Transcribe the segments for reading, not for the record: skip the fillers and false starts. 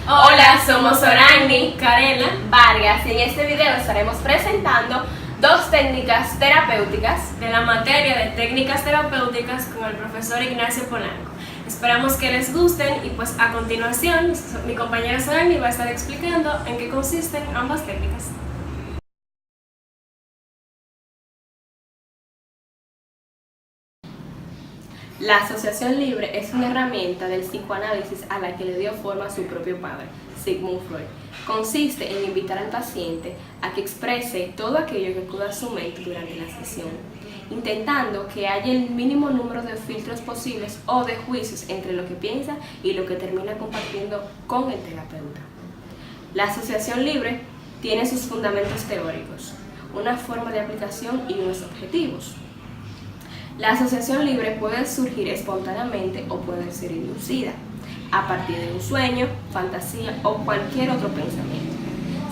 Hola, somos Orani, Karela, Vargas y en este video estaremos presentando dos técnicas terapéuticas de la materia de técnicas terapéuticas con el profesor Ignacio Polanco. Esperamos que les gusten y pues a continuación mi compañera Sorani va a estar explicando en qué consisten ambas técnicas. La asociación libre es una herramienta del psicoanálisis a la que le dio forma su propio padre, Sigmund Freud. Consiste en invitar al paciente a que exprese todo aquello que acuda a su mente durante la sesión, intentando que haya el mínimo número de filtros posibles o de juicios entre lo que piensa y lo que termina compartiendo con el terapeuta. La asociación libre tiene sus fundamentos teóricos, una forma de aplicación y unos objetivos. La asociación libre puede surgir espontáneamente o puede ser inducida a partir de un sueño, fantasía o cualquier otro pensamiento.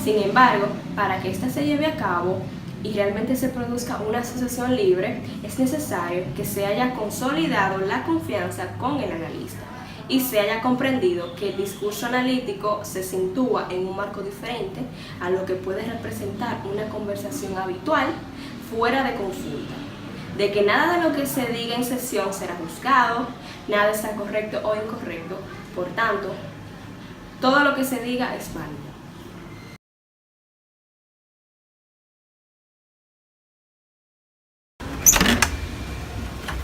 Sin embargo, para que ésta se lleve a cabo y realmente se produzca una asociación libre, es necesario que se haya consolidado la confianza con el analista y se haya comprendido que el discurso analítico se sitúa en un marco diferente a lo que puede representar una conversación habitual fuera de consulta, de que nada de lo que se diga en sesión será juzgado, nada está correcto o incorrecto, por tanto, todo lo que se diga es válido.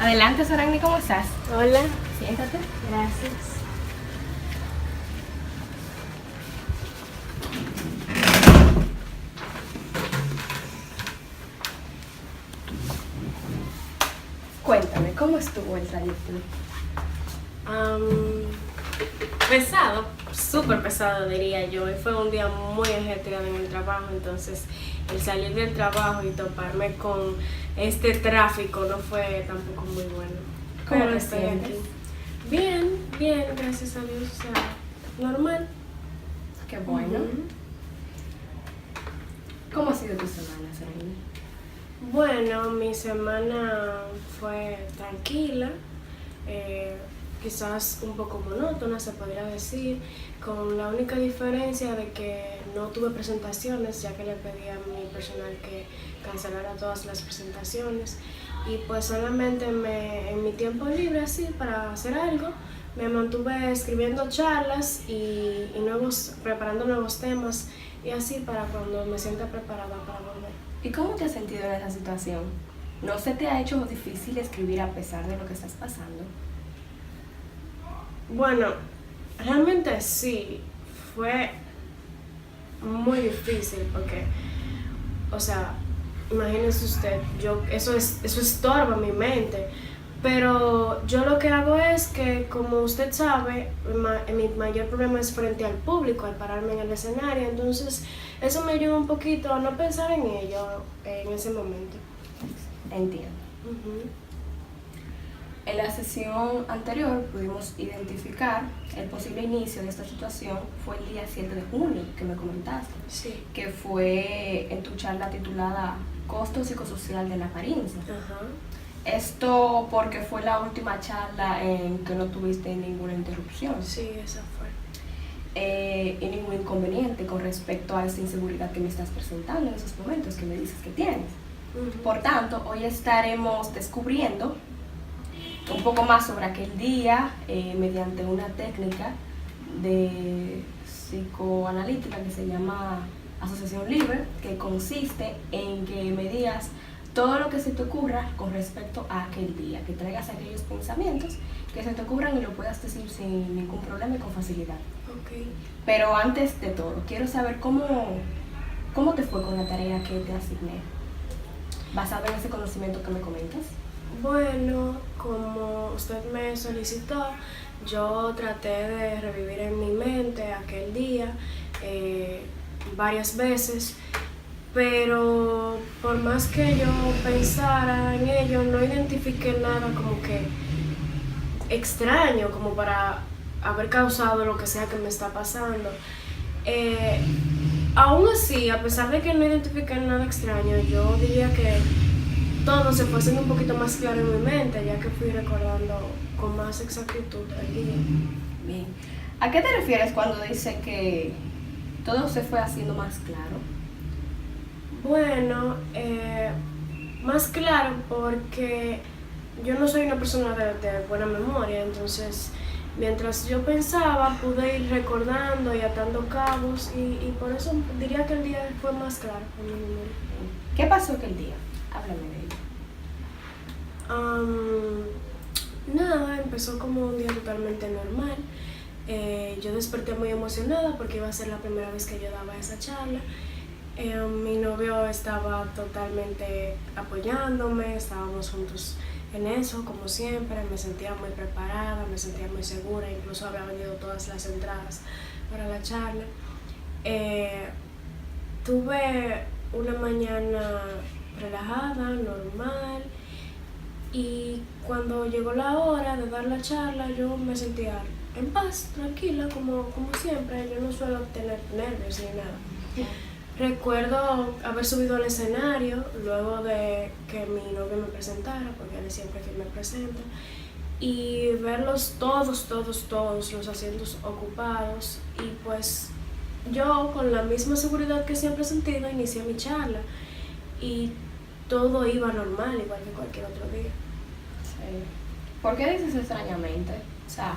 Adelante, Sorani, ¿cómo estás? Hola, Siéntate. gracias. Cuéntame, ¿cómo estuvo el trayecto? Pesado, súper pesado diría yo. Hoy fue un día muy ajetreado en el trabajo, entonces el salir del trabajo y toparme con este tráfico no fue tampoco muy bueno. ¿Cómo Pero te estoy sientes? aquí. Bien, bien, gracias a Dios, o sea, normal. Qué bueno. Ujú. ¿Cómo ha sido tu semana, Sorani? Bueno, mi semana fue tranquila, quizás un poco monótona se podría decir, con la única diferencia de que no tuve presentaciones, ya que le pedí a mi personal que cancelara todas las presentaciones, y pues solamente en mi tiempo libre así para hacer algo me mantuve escribiendo charlas y preparando nuevos temas y así para cuando me sienta preparada para volver. ¿Y cómo te has sentido en esa situación? ¿No se te ha hecho difícil escribir a pesar de lo que estás pasando? Bueno, realmente sí, fue muy difícil porque, o sea, imagínese usted, eso estorba mi mente, pero yo lo que hago es que, como usted sabe, mi mayor problema es frente al público, al pararme en el escenario, entonces eso me ayuda un poquito a no pensar en ello en ese momento. Entiendo. Ujú. En la sesión anterior pudimos identificar el posible inicio de esta situación fue el día 7 de junio que me comentaste, Sí. que fue en tu charla titulada Costo psicosocial de la apariencia. Ajá. Esto porque fue la última charla en que no tuviste ninguna interrupción Sí, esa fue. y ningún inconveniente con respecto a esa inseguridad que me estás presentando en esos momentos que me dices que tienes. Ujú. Por tanto, hoy estaremos descubriendo un poco más sobre aquel día mediante una técnica de psicoanalítica que se llama asociación libre, que consiste en que me digas todo lo que se te ocurra con respecto a aquel día, que traigas aquellos pensamientos que se te ocurran y lo puedas decir sin ningún problema y con facilidad. Ok. Pero antes de todo, quiero saber cómo te fue con la tarea que te asigné, basado en ese conocimiento que me comentas. Bueno, como usted me solicitó, yo traté de revivir en mi mente aquel día varias veces, pero por más que yo pensara en ello, no identifiqué nada como que extraño, como para haber causado lo que sea que me está pasando. Aún así, a pesar de que no identifiqué nada extraño, yo diría que todo se fue haciendo un poquito más claro en mi mente, ya que fui recordando con más exactitud el día. Bien, ¿A qué te refieres cuando dice que todo se fue haciendo más claro? Bueno, más claro porque yo no soy una persona de buena memoria, entonces mientras yo pensaba pude ir recordando y atando cabos y por eso diría que el día fue más claro en mi memoria. ¿Qué pasó aquel día? Háblame de ello. Nada, empezó como un día totalmente normal. Yo desperté muy emocionada porque iba a ser la primera vez que yo daba esa charla. Mi novio estaba totalmente apoyándome, estábamos juntos en eso, como siempre. Me sentía muy preparada, me sentía muy segura, incluso había vendido todas las entradas para la charla. Tuve una mañana relajada, normal, y cuando llegó la hora de dar la charla yo me sentía en paz, tranquila, como siempre. Yo no suelo tener nervios ni nada. Recuerdo haber subido al escenario luego de que mi novio me presentara, porque él siempre que me presenta, y verlos todos los asientos ocupados, y pues yo con la misma seguridad que siempre he sentido inicié mi charla y todo iba normal, igual que cualquier otro día. Sí. ¿Por qué dices extrañamente? O sea,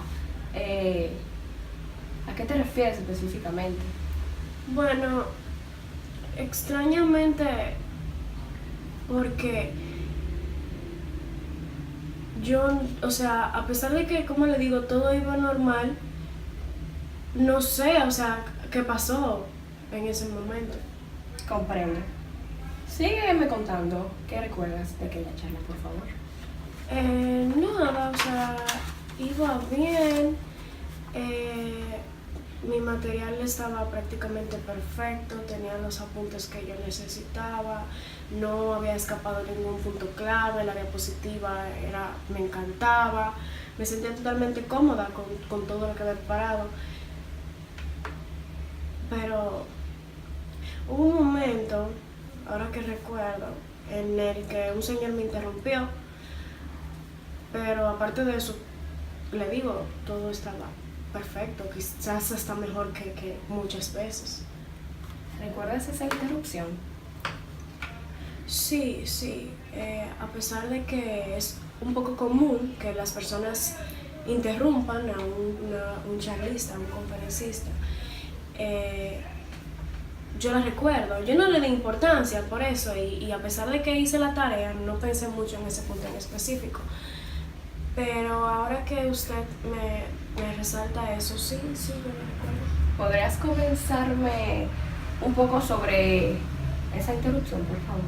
¿a qué te refieres específicamente? Bueno, extrañamente porque yo, o sea, a pesar de que, como le digo, todo iba normal, no sé, o sea, qué pasó en ese momento. Comprendo. Sígueme contando. ¿Qué recuerdas de aquella charla, por favor? Nada, o sea, iba bien. Mi material estaba prácticamente perfecto, tenía los apuntes que yo necesitaba, no había escapado ningún punto clave, la diapositiva me encantaba, me sentía totalmente cómoda con todo lo que había preparado. Pero hubo un momento, ahora que recuerdo, en el que un señor me interrumpió, pero aparte de eso, le digo, todo estaba perfecto, quizás hasta mejor que muchas veces. ¿Recuerdas esa interrupción? Sí, a pesar de que es un poco común que las personas interrumpan a un charlista, a un conferencista, yo la recuerdo. Yo no le di importancia por eso y a pesar de que hice la tarea, no pensé mucho en ese punto en específico. Pero ahora que usted me resalta eso, sí, yo lo recuerdo. ¿Podrías comenzarme un poco sobre esa interrupción, por favor?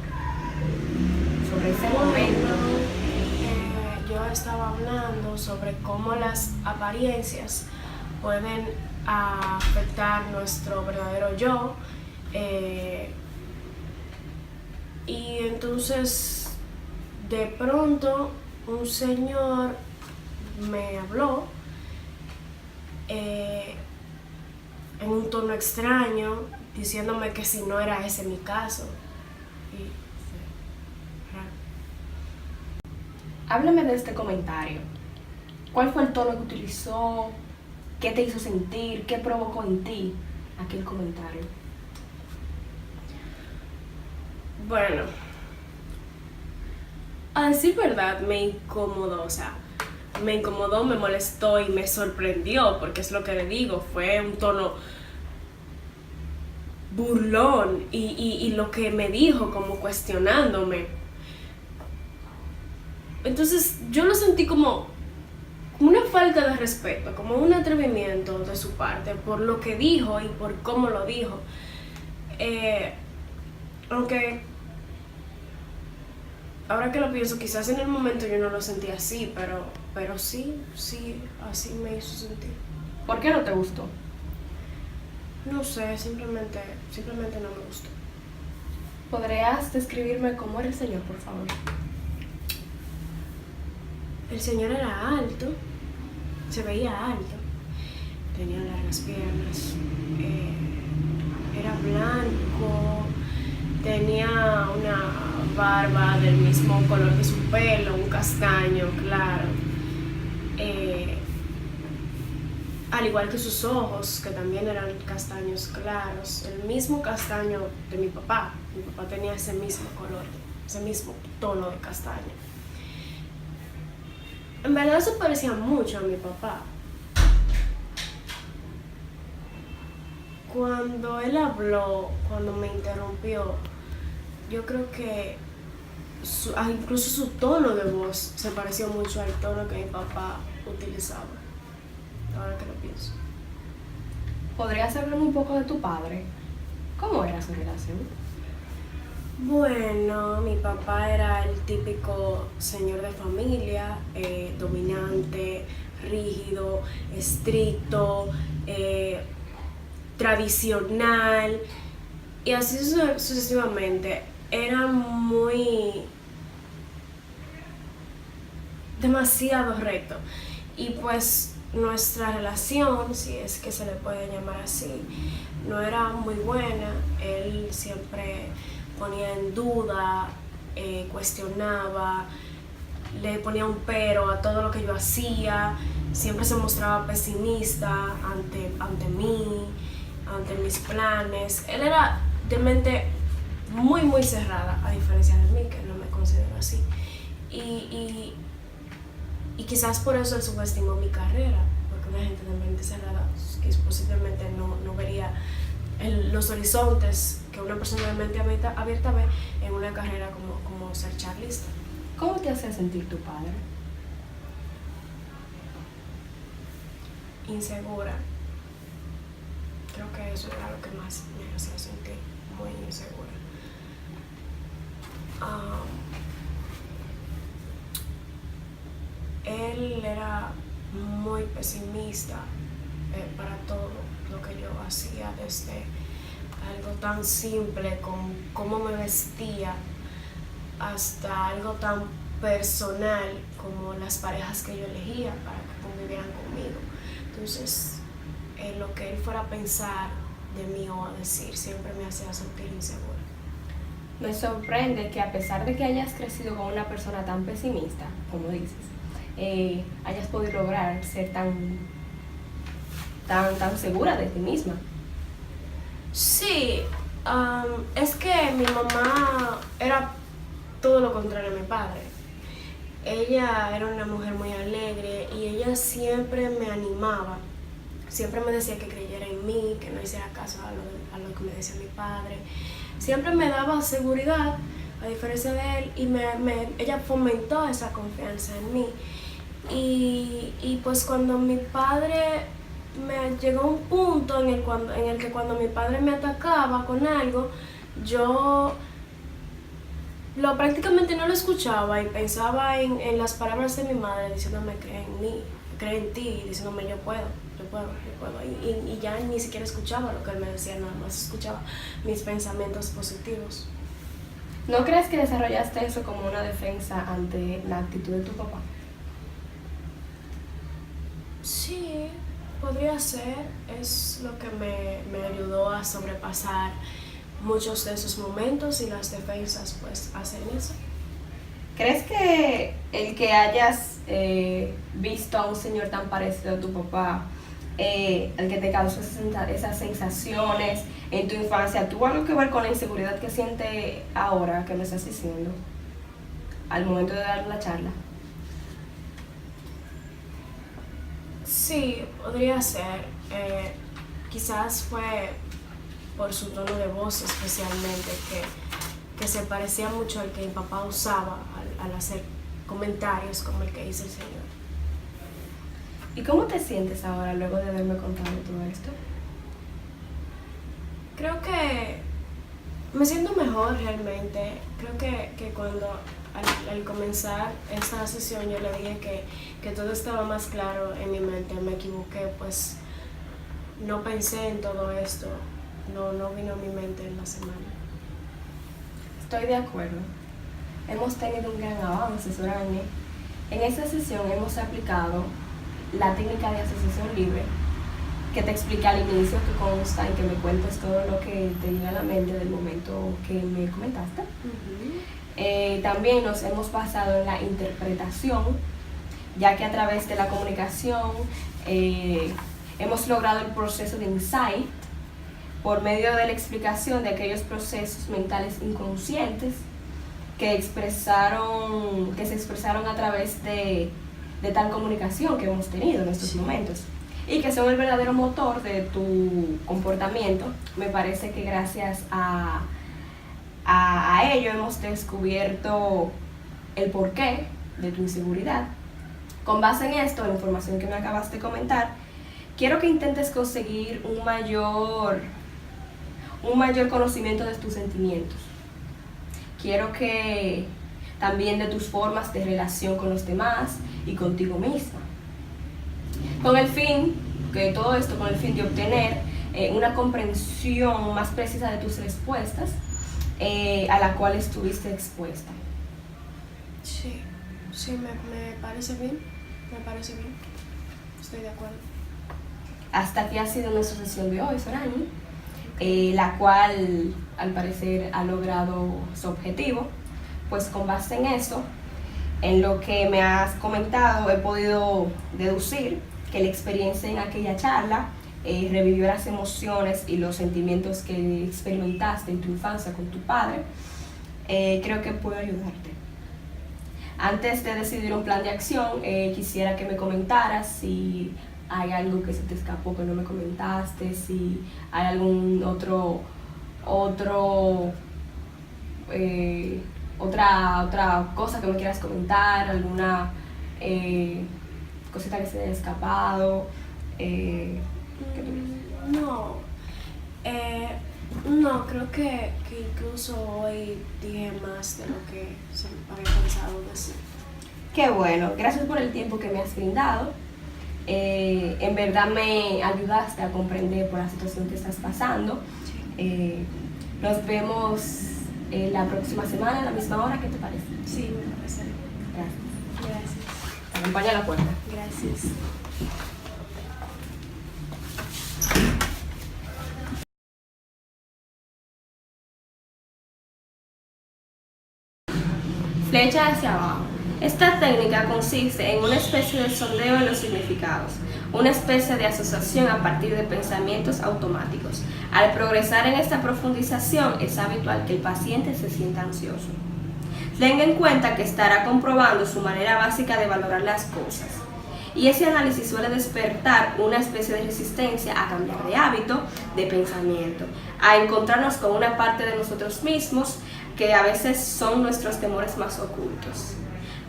Sobre ese momento. Yo estaba hablando sobre cómo las apariencias pueden afectar nuestro verdadero yo. Y entonces, de pronto, un señor me habló en un tono extraño, diciéndome que si no era ese mi caso. Y fue raro. Háblame de este comentario. ¿Cuál fue el tono que utilizó? ¿Qué te hizo sentir? ¿Qué provocó en ti aquel comentario? Bueno, a decir verdad, me incomodó, o sea, me incomodó, me molestó y me sorprendió, porque es lo que le digo, fue un tono burlón y lo que me dijo como cuestionándome. Entonces yo lo sentí como una falta de respeto, como un atrevimiento de su parte por lo que dijo y por cómo lo dijo. Aunque ahora que lo pienso, quizás en el momento yo no lo sentí así, pero sí, así me hizo sentir. ¿Por qué no te gustó? No sé, simplemente no me gustó. ¿Podrías describirme cómo era el señor, por favor? El señor era alto, se veía alto, tenía largas piernas, era blanco, tenía una barba del mismo color de su pelo, un castaño claro. Al al igual que sus ojos, que también eran castaños claros, el mismo castaño de mi papá. Mi papá tenía ese mismo color, ese mismo tono de castaño. En verdad se parecía mucho a mi papá. Cuando él habló, cuando me interrumpió, yo creo que incluso su tono de voz se pareció mucho al tono que mi papá utilizaba, ahora que lo pienso. ¿Podrías hablarme un poco de tu padre? ¿Cómo era su relación? Bueno, mi papá era el típico señor de familia, dominante, rígido, estricto, tradicional, y así sucesivamente. Era demasiado recto, y pues nuestra relación, si es que se le puede llamar así, no era muy buena. Él siempre ponía en duda, cuestionaba, le ponía un pero a todo lo que yo hacía, siempre se mostraba pesimista ante mí, ante mis planes. Él era de mente muy cerrada, a diferencia de mí, que no me considero así. Y quizás por eso él subestimó mi carrera, porque una gente de mente cerrada que posiblemente no vería los horizontes que una persona de mente abierta ve en una carrera como ser charlista. ¿Cómo te hacía sentir tu padre? Insegura. Creo que eso era lo que más me hacía sentir muy insegura. Él era muy pesimista para todo lo que yo hacía, desde algo tan simple como cómo me vestía hasta algo tan personal como las parejas que yo elegía para que convivieran conmigo. Entonces, lo que él fuera a pensar de mí o a decir siempre me hacía sentir insegura. Me sorprende que a pesar de que hayas crecido con una persona tan pesimista, como dices, hayas podido lograr ser tan segura de ti misma. Sí, es que mi mamá era todo lo contrario a mi padre. Ella era una mujer muy alegre y ella siempre me animaba. Siempre me decía que creyera en mí, que no hiciera caso a lo que me decía mi padre. Siempre me daba seguridad, a diferencia de él, y ella fomentó esa confianza en mí. Y pues cuando mi padre me llegó un punto en el que cuando mi padre me atacaba con algo, yo prácticamente no lo escuchaba y pensaba en las palabras de mi madre diciéndome cree en ti, diciéndome yo puedo. Y ya ni siquiera escuchaba lo que él me decía, nada más escuchaba mis pensamientos positivos. ¿No crees que desarrollaste eso como una defensa ante la actitud de tu papá? Sí, podría ser. Es lo que me ayudó a sobrepasar muchos de esos momentos, y las defensas pues hacen eso. ¿Crees que el que hayas visto a un señor tan parecido a tu papá, el que te causó esas sensaciones en tu infancia, tuvo algo que ver con la inseguridad que siente ahora que me estás diciendo al momento de dar la charla? Sí, podría ser. Quizás fue por su tono de voz especialmente, que se parecía mucho al que mi papá usaba al hacer comentarios como el que hizo el señor. ¿Y cómo te sientes ahora luego de haberme contado todo esto? Creo que me siento mejor realmente. Creo que cuando al comenzar esta sesión yo le dije que todo estaba más claro en mi mente, me equivoqué, pues no pensé en todo esto, no vino a mi mente en la semana. Estoy de acuerdo. Hemos tenido un gran avance, Sorani. En esta sesión hemos aplicado la técnica de asociación libre, que te explica al inicio, que consta en que me cuentes todo lo que te llega a la mente del momento que me comentaste. También nos hemos basado en la interpretación, ya que a través de la comunicación Hemos logrado el proceso de insight por medio de la explicación de aquellos procesos mentales inconscientes que se expresaron a través de tal comunicación que hemos tenido en estos momentos y que son el verdadero motor de tu comportamiento. Me parece que gracias a ello hemos descubierto el porqué de tu inseguridad. Con base en esto, en la información que me acabas de comentar, quiero que intentes conseguir un mayor conocimiento de tus sentimientos. Quiero que también de tus formas de relación con los demás y contigo misma. Con el fin de obtener una comprensión más precisa de tus respuestas a la cual estuviste expuesta. Sí, me parece bien, estoy de acuerdo. Hasta aquí ha sido nuestra sesión de hoy, Sorani, la cual al parecer ha logrado su objetivo. Pues con base en eso, en lo que me has comentado, he podido deducir que la experiencia en aquella charla revivió las emociones y los sentimientos que experimentaste en tu infancia con tu padre. Creo que puedo ayudarte. Antes de decidir un plan de acción, quisiera que me comentaras si hay algo que se te escapó que no me comentaste, si hay algún otra cosa que me quieras comentar, alguna cosita que se te haya escapado. No, creo que incluso hoy dije más de lo que se me había pensado decir. Qué bueno, gracias por el tiempo que me has brindado. En verdad me ayudaste a comprender por la situación que estás pasando. Nos vemos la próxima semana a la misma hora. ¿Qué te parece? Sí, me parece. Gracias. Acompaña a la puerta. Gracias. Flecha hacia abajo. Esta técnica consiste en una especie de sondeo de los significados, una especie de asociación a partir de pensamientos automáticos. Al progresar en esta profundización, es habitual que el paciente se sienta ansioso. Tenga en cuenta que estará comprobando su manera básica de valorar las cosas, y ese análisis suele despertar una especie de resistencia a cambiar de hábito, de pensamiento, a encontrarnos con una parte de nosotros mismos que a veces son nuestros temores más ocultos.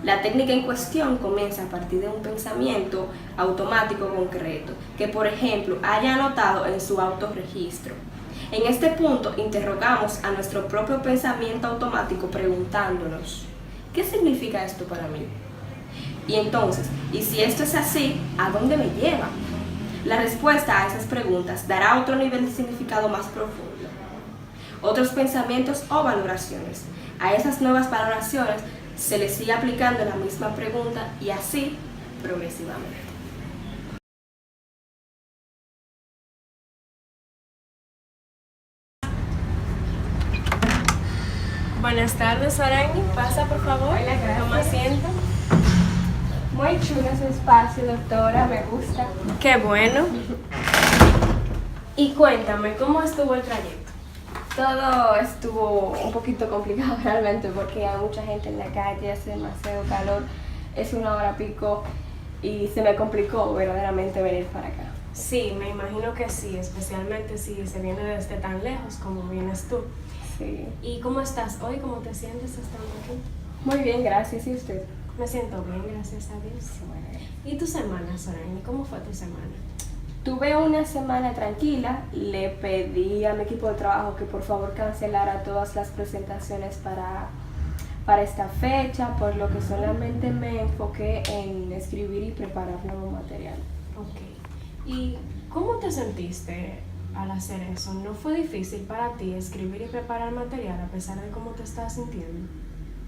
La técnica en cuestión comienza a partir de un pensamiento automático concreto, que por ejemplo haya anotado en su autorregistro. En este punto interrogamos a nuestro propio pensamiento automático preguntándonos, ¿qué significa esto para mí? Y entonces, ¿y si esto es así, a dónde me lleva? La respuesta a esas preguntas dará otro nivel de significado más profundo, otros pensamientos o valoraciones. A esas nuevas valoraciones se les sigue aplicando la misma pregunta y así progresivamente. Buenas tardes, Sorani. Pasa, por favor. Hola, gracias. Toma asiento. Muy chulo su espacio, doctora, me gusta. Qué bueno. Y cuéntame, ¿cómo estuvo el trayecto? Todo estuvo un poquito complicado realmente porque hay mucha gente en la calle, hace demasiado calor, es 1:00 y se me complicó verdaderamente venir para acá. Sí, me imagino que sí, especialmente si se viene desde tan lejos como vienes tú. Sí. ¿Y cómo estás hoy? ¿Cómo te sientes estando aquí? Muy bien, gracias. ¿Y usted? Me siento bien, gracias a Dios. Bueno. ¿Y tu semana, Sorani? ¿Cómo fue tu semana? Tuve una semana tranquila, le pedí a mi equipo de trabajo que por favor cancelara todas las presentaciones para esta fecha, por lo que solamente me enfoqué en escribir y preparar nuevo material. Ok. ¿Y cómo te sentiste al hacer eso? ¿No fue difícil para ti escribir y preparar material a pesar de cómo te estás sintiendo?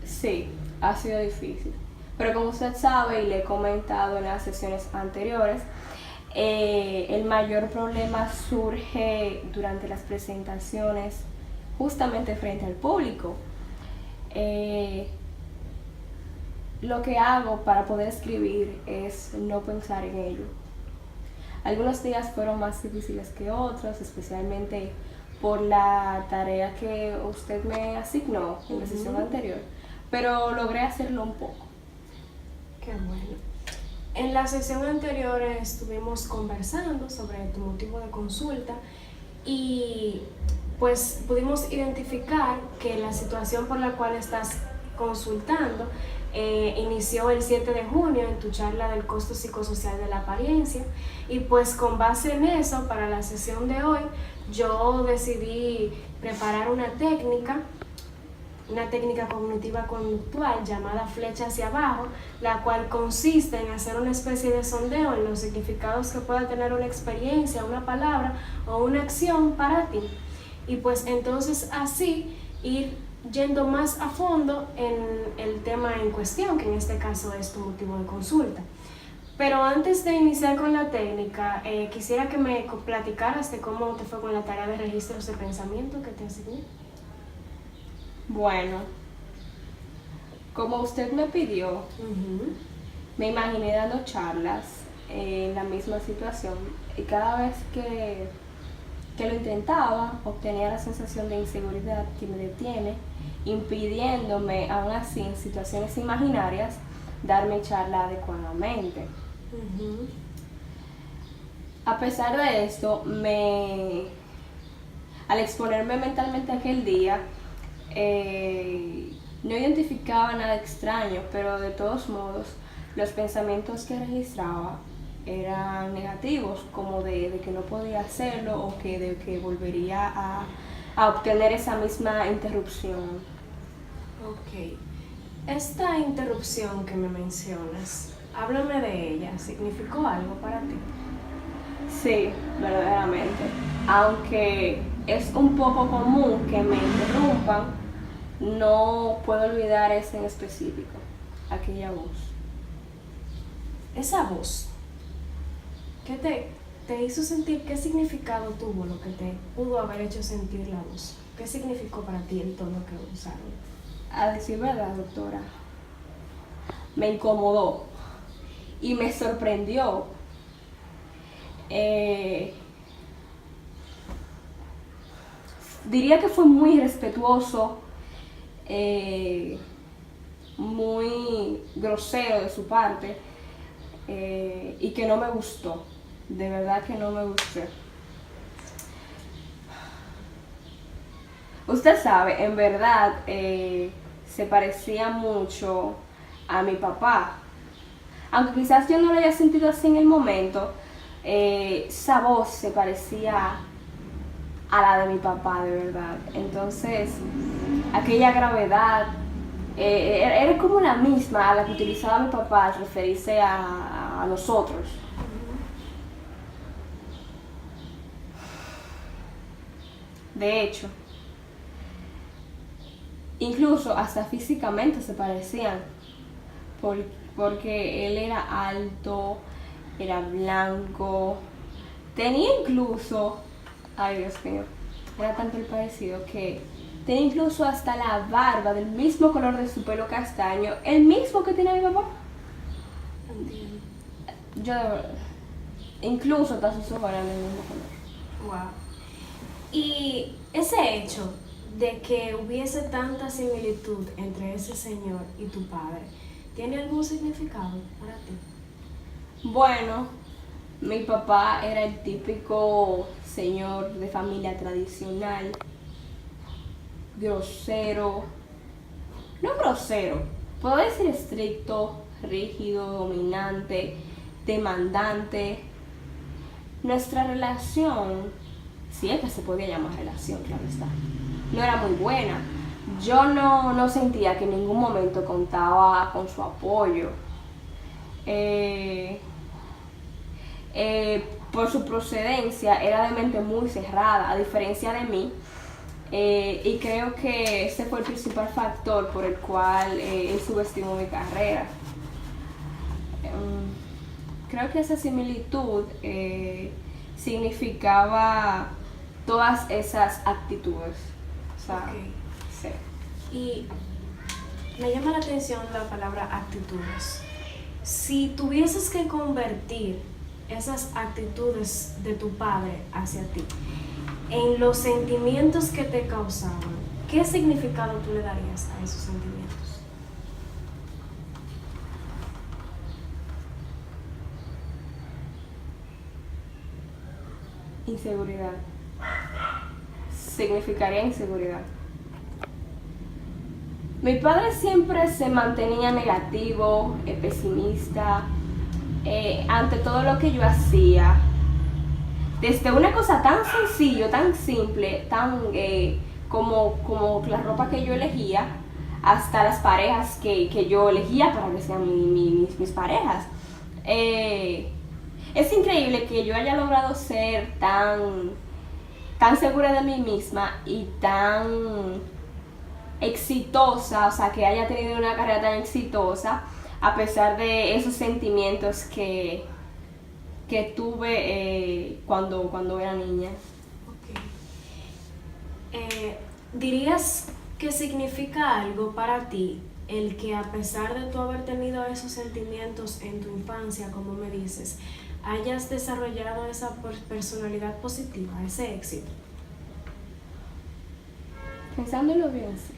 Sí, ha sido difícil, pero como usted sabe y le he comentado en las sesiones anteriores, el mayor problema surge durante las presentaciones justamente frente al público. Lo que hago para poder escribir es no pensar en ello. Algunos días fueron más difíciles que otros, especialmente por la tarea que usted me asignó en la sesión anterior, pero logré hacerlo un poco. Qué bueno. En la sesión anterior estuvimos conversando sobre tu motivo de consulta y pues pudimos identificar que la situación por la cual estás consultando inició el 7 de junio en tu charla del costo psicosocial de la apariencia, y pues con base en eso, para la sesión de hoy, yo decidí preparar una técnica cognitiva conductual llamada flecha hacia abajo, la cual consiste en hacer una especie de sondeo en los significados que pueda tener una experiencia, una palabra o una acción para ti. Y pues entonces así ir yendo más a fondo en el tema en cuestión, que en este caso es tu motivo de consulta. Pero antes de iniciar con la técnica, quisiera que me platicaras de cómo te fue con la tarea de registros de pensamiento que te asigné. Bueno, como usted me pidió, me imaginé dando charlas en la misma situación, y cada vez que lo intentaba obtenía la sensación de inseguridad que me detiene, impidiéndome aún así en situaciones imaginarias dar mi charla adecuadamente. A pesar de esto, al exponerme mentalmente aquel día, no identificaba nada extraño, pero de todos modos los pensamientos que registraba eran negativos, como de que no podía hacerlo o de que volvería a obtener esa misma interrupción. Ok. Esta interrupción que me mencionas, háblame de ella. ¿Significó algo para ti? Sí, verdaderamente. Aunque es un poco común que me interrumpan, no puedo olvidar ese en específico, aquella voz. Esa voz, ¿qué te hizo sentir? ¿Qué significado tuvo lo que te pudo haber hecho sentir la voz? ¿Qué significó para ti el tono que usaron? A decir verdad, doctora, me incomodó y me sorprendió. Diría que fue muy irrespetuoso, muy grosero de su parte, y que no me gustó, de verdad que no me gustó. Usted sabe, en verdad se parecía mucho a mi papá, aunque quizás yo no lo haya sentido así en el momento. Esa voz se parecía a la de mi papá, de verdad. Entonces, aquella gravedad era como la misma a la que utilizaba mi papá al referirse a nosotros. De hecho, incluso hasta físicamente se parecían, porque él era alto, era blanco, tenía incluso, ay Dios mío, era tanto el parecido que tenía incluso hasta la barba del mismo color de su pelo castaño, el mismo que tiene mi papá. Entiendo. Yo de verdad, incluso hasta sus ojos eran del mismo color. Wow. Y ese hecho de que hubiese tanta similitud entre ese señor y tu padre, ¿tiene algún significado para ti? Bueno, mi papá era el típico señor de familia tradicional, grosero, no grosero, puedo decir estricto, rígido, dominante, demandante. Nuestra relación, si es que se podía llamar relación, claro está, no era muy buena. Yo no sentía que en ningún momento contaba con su apoyo. Por su procedencia era de mente muy cerrada, a diferencia de mí, y creo que ese fue el principal factor por el cual él subestimó mi carrera. Creo que esa similitud significaba todas esas actitudes. O sea, Okay. Sí. Y me llama la atención la palabra actitudes. Si tuvieses que convertir esas actitudes de tu padre hacia ti, en los sentimientos que te causaban, ¿qué significado tú le darías a esos sentimientos? Inseguridad. Significaría inseguridad. Mi padre siempre se mantenía negativo, pesimista, ante todo lo que yo hacía. Desde una cosa tan sencilla, tan simple, tan como la ropa que yo elegía, hasta las parejas que yo elegía para que sean mis parejas. Es increíble que yo haya logrado ser tan segura de mí misma y tan exitosa, o sea, que haya tenido una carrera tan exitosa a pesar de esos sentimientos que tuve cuando era niña. Okay. ¿Dirías que significa algo para ti el que a pesar de tú haber tenido esos sentimientos en tu infancia, como me dices, hayas desarrollado esa personalidad positiva, ese éxito? Pensándolo bien, sí.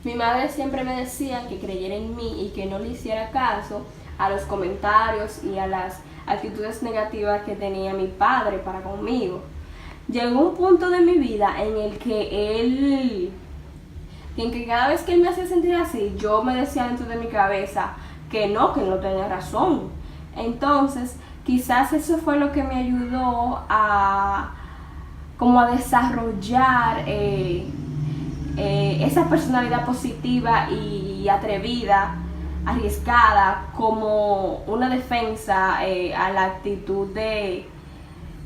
Mi madre siempre me decía que creyera en mí y que no le hiciera caso a los comentarios y a las actitudes negativas que tenía mi padre para conmigo. Llegó un punto de mi vida en el que cada vez que él me hacía sentir así, yo me decía dentro de mi cabeza que no tenía razón. Entonces, quizás eso fue lo que me ayudó a desarrollar esa personalidad positiva y atrevida, arriesgada, como una defensa a la actitud de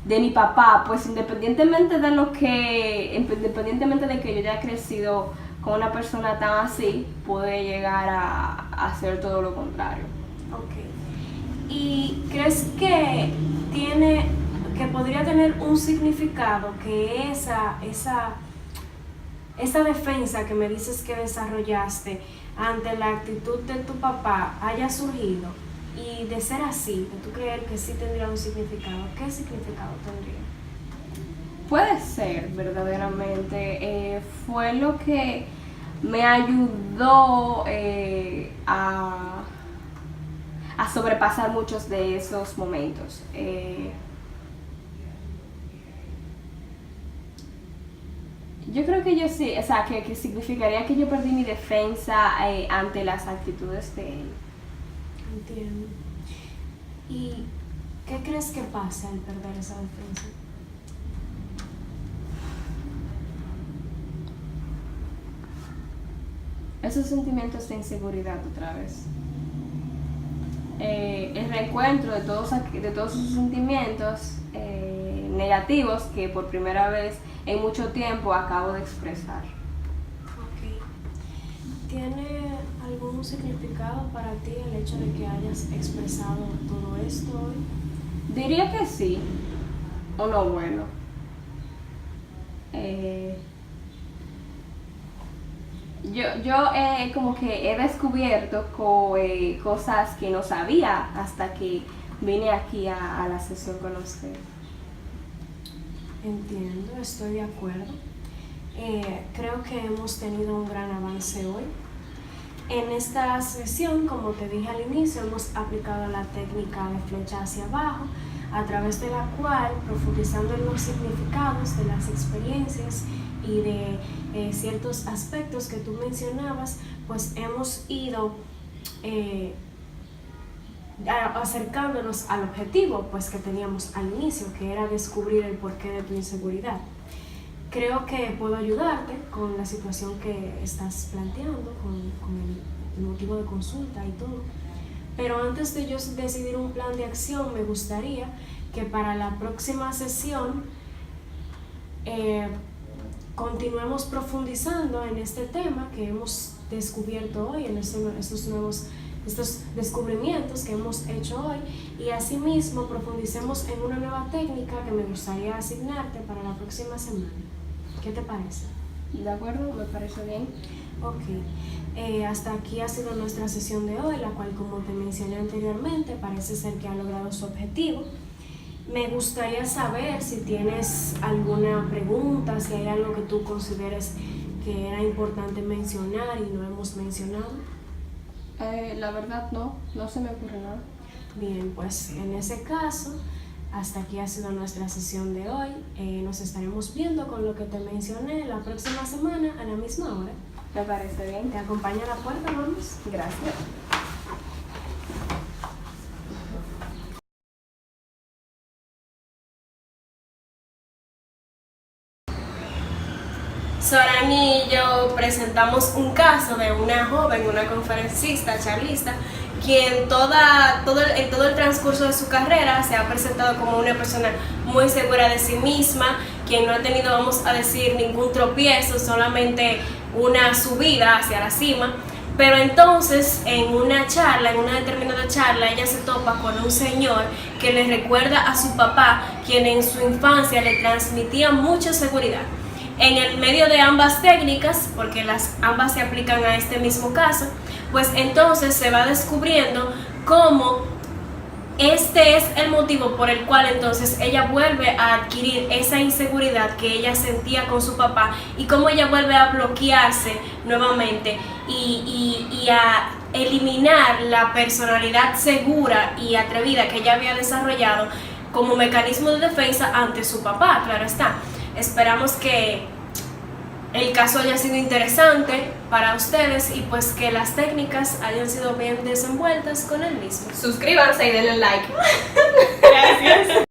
mi papá, pues independientemente de que yo haya crecido con una persona tan así, puede llegar a hacer todo lo contrario. Okay. ¿Y crees que podría tener un significado que esa defensa que me dices que desarrollaste ante la actitud de tu papá haya surgido? Y de ser así, de tú creer que sí tendría un significado, ¿qué significado tendría? Puede ser, verdaderamente. Fue lo que me ayudó a sobrepasar muchos de esos momentos. Yo creo que yo sí, o sea, que significaría que yo perdí mi defensa ante las actitudes de él. Entiendo. ¿Y qué crees que pasa al perder esa defensa? Esos sentimientos de inseguridad otra vez. El reencuentro de todos esos sentimientos negativos que por primera vez en mucho tiempo acabo de expresar. Okay. ¿Tiene algún significado para ti el hecho de que hayas expresado todo esto hoy? Diría que sí, o no, bueno. Yo como que he descubierto cosas que no sabía hasta que vine aquí a la sesión con usted. Entiendo, estoy de acuerdo. Creo que hemos tenido un gran avance hoy. En esta sesión, como te dije al inicio, hemos aplicado la técnica de flecha hacia abajo, a través de la cual, profundizando en los significados de las experiencias y de ciertos aspectos que tú mencionabas, pues hemos ido acercándonos al objetivo pues que teníamos al inicio, que era descubrir el porqué de tu inseguridad. Creo que puedo ayudarte con la situación que estás planteando, con el motivo de consulta y todo. Pero antes de yo decidir un plan de acción, me gustaría que para la próxima sesión continuemos profundizando en este tema que hemos descubierto hoy, en estos descubrimientos que hemos hecho hoy, y asimismo profundicemos en una nueva técnica que me gustaría asignarte para la próxima semana. ¿Qué te parece? De acuerdo, me parece bien. Ok. Hasta aquí ha sido nuestra sesión de hoy, la cual, como te mencioné anteriormente, parece ser que ha logrado su objetivo. Me gustaría saber si tienes alguna pregunta, si hay algo que tú consideres que era importante mencionar y no hemos mencionado. La verdad no se me ocurre nada. Bien, pues en ese caso, hasta aquí ha sido nuestra sesión de hoy. Nos estaremos viendo con lo que te mencioné la próxima semana a la misma hora. Me parece bien. ¿Te acompaña a la puerta, vamos? Gracias. Sorani y yo presentamos un caso de una joven, una conferencista, charlista, quien en todo el transcurso de su carrera se ha presentado como una persona muy segura de sí misma, quien no ha tenido, vamos a decir, ningún tropiezo, solamente una subida hacia la cima. Pero entonces, en una determinada charla, ella se topa con un señor que le recuerda a su papá, quien en su infancia le transmitía mucha seguridad. En el medio de ambas técnicas, porque ambas se aplican a este mismo caso, pues entonces se va descubriendo cómo este es el motivo por el cual entonces ella vuelve a adquirir esa inseguridad que ella sentía con su papá y cómo ella vuelve a bloquearse nuevamente y a eliminar la personalidad segura y atrevida que ella había desarrollado como mecanismo de defensa ante su papá, claro está. Esperamos que el caso haya sido interesante para ustedes y pues que las técnicas hayan sido bien desenvueltas con el mismo. Suscríbanse y denle like. Gracias.